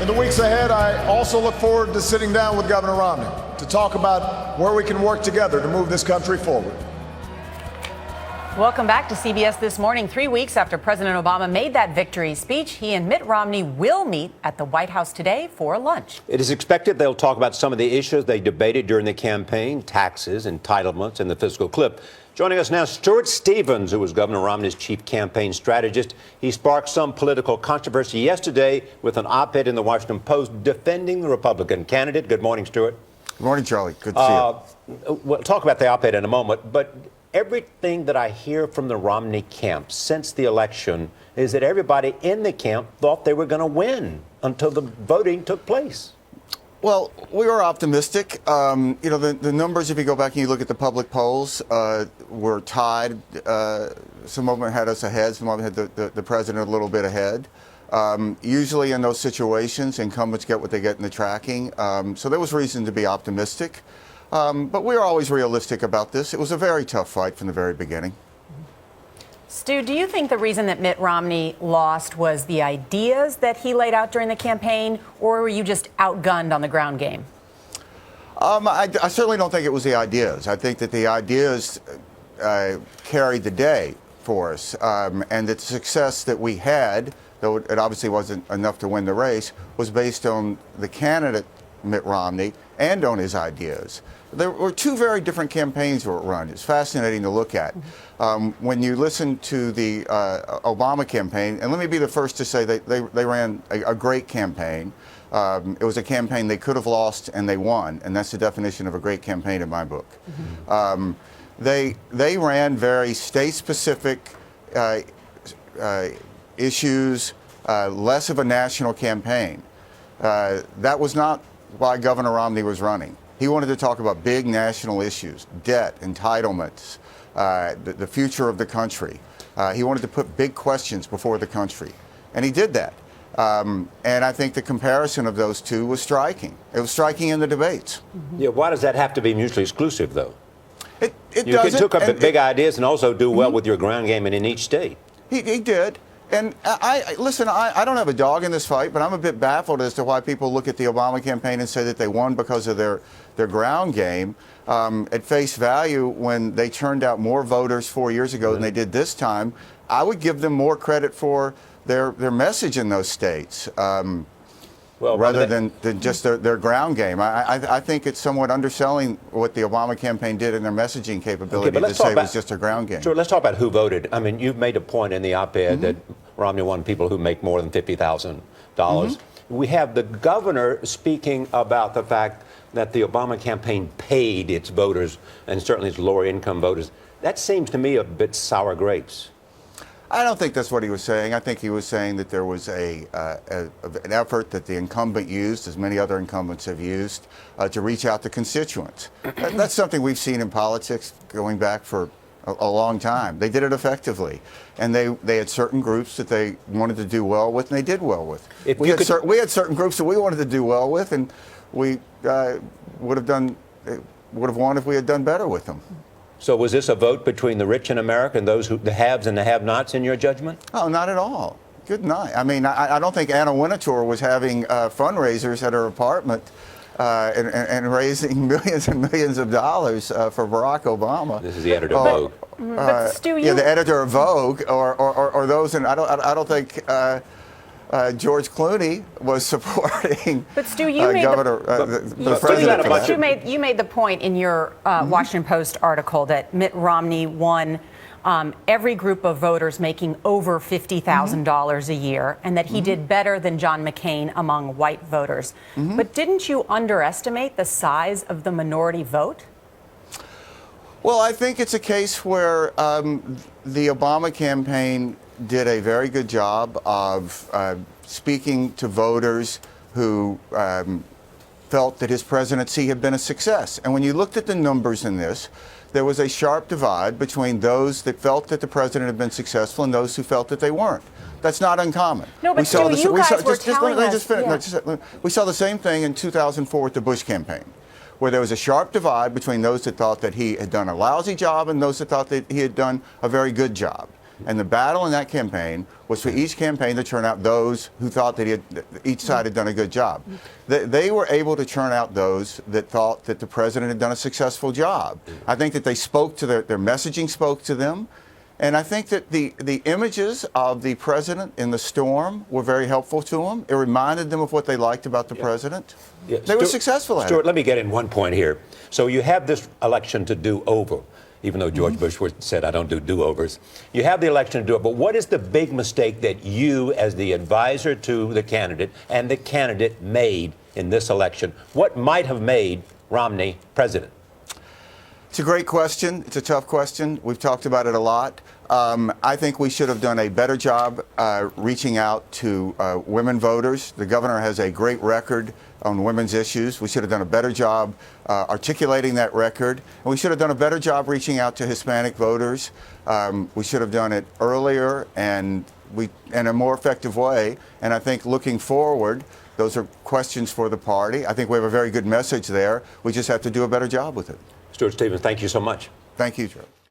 In the weeks ahead, I also look forward to sitting down with Governor Romney to talk about where we can work together to move this country forward. Welcome back to CBS This Morning. 3 weeks after President Obama made that victory speech, he and Mitt Romney will meet at the White House today for lunch. It is expected they'll talk about some of the issues they debated during the campaign: taxes, entitlements, and the fiscal cliff. Joining us now, Stuart Stevens, who was Governor Romney's chief campaign strategist. He sparked some political controversy yesterday with an op-ed in the Washington Post defending the Republican candidate. Good morning, Stuart. Good morning, Charlie. Good to see you. We'll talk about the op-ed in a moment, but everything that I hear from the Romney camp since the election is that everybody in the camp thought they were going to win until the voting took place. Well, we were optimistic. The numbers, if you go back and you look at the public polls, were tied. Some of them had us ahead. Some of them had the president a little bit ahead. Usually in those situations, incumbents get what they get in the tracking. So there was reason to be optimistic. But we were always realistic about this. It was a very tough fight from the very beginning. Stu, do you think the reason that Mitt Romney lost was the ideas that he laid out during the campaign, or were you just outgunned on the ground game? I certainly don't think it was the ideas. I think that the ideas carried the day for us, and that the success that we had, though it obviously wasn't enough to win the race, was based on the candidate, Mitt Romney, and on his ideas. There were two very different campaigns that were run. It's fascinating to look at. When you listen to the Obama campaign, and let me be the first to say they ran a great campaign. It was a campaign they could have lost and they won, and that's the definition of a great campaign in my book. They ran very state-specific issues, less of a national campaign. That was not why Governor Romney was running. He wanted to talk about big national issues: debt, entitlements, the future of the country. He wanted to put big questions before the country, and he did that. And I think the comparison of those two was striking. It was striking in the debates. Yeah, why does that have to be mutually exclusive, though? It you doesn't. took up big ideas and also do well with your ground game and in each state. He did. And listen, I don't have a dog in this fight, but I'm a bit baffled as to why people look at the Obama campaign and say that they won because of their ground game. At face value, when they turned out more voters 4 years ago than they did this time, I would give them more credit for their message in those states, rather than just their ground game. I think it's somewhat underselling what the Obama campaign did in their messaging capability to say it was just a ground game. Sure, let's talk about who voted. I mean, you've made a point in the op-ed that Romney won people who make more than $50,000. We have the governor speaking about the fact that the Obama campaign paid its voters, and certainly its lower income voters. That seems to me a bit sour grapes. I don't think that's what he was saying. I think he was saying that there was an effort that the incumbent used, as many other incumbents have used, to reach out to constituents. That's something we've seen in politics going back for a long time. They did it effectively, and they had certain groups that they wanted to do well with, and they did well with. We had certain groups that we wanted to do well with, and we would have won if we had done better with them. So was this a vote between the rich in America and the haves and the have-nots, in your judgment? Oh, not at all. Good night. I mean, I don't think Anna Wintour was having fundraisers at her apartment and raising millions and millions of dollars for Barack Obama. This is the editor of Vogue. But Stu, the editor of Vogue, or those, and I don't think George Clooney was supporting the president. You made the point in your Washington Post article that Mitt Romney won every group of voters making over $50,000 a year, and that he did better than John McCain among white voters. But didn't you underestimate the size of the minority vote? Well, I think it's a case where the Obama campaign did a very good job of speaking to voters who felt that his presidency had been a success. And when you looked at the numbers in this, there was a sharp divide between those that felt that the president had been successful and those who felt that they weren't. That's not uncommon. No, but Stu, you guys were telling us. We saw the same thing in 2004 with the Bush campaign, where there was a sharp divide between those that thought that he had done a lousy job and those that thought that he had done a very good job. And the battle in that campaign was for each campaign to turn out those who thought that each side had done a good job. They were able to turn out those that thought that the president had done a successful job. I think that they spoke to their messaging spoke to them. And I think that the images of the president in the storm were very helpful to them. It reminded them of what they liked about the president. Yeah. They were successful at Stuart, it. let me get in one point here. So you have this election to do over, even though George Bush said, I don't do do-overs. You have the election to do it, but what is the big mistake that you, as the advisor to the candidate, and the candidate made in this election? What might have made Romney president? It's a great question. It's a tough question. We've talked about it a lot. I think we should have done a better job reaching out to women voters. The governor has a great record on women's issues. We should have done a better job articulating that record. And we should have done a better job reaching out to Hispanic voters. We should have done it earlier and in a more effective way. And I think looking forward, those are questions for the party. I think we have a very good message there. We just have to do a better job with it. Stuart Stevens, thank you so much. Thank you, Joe.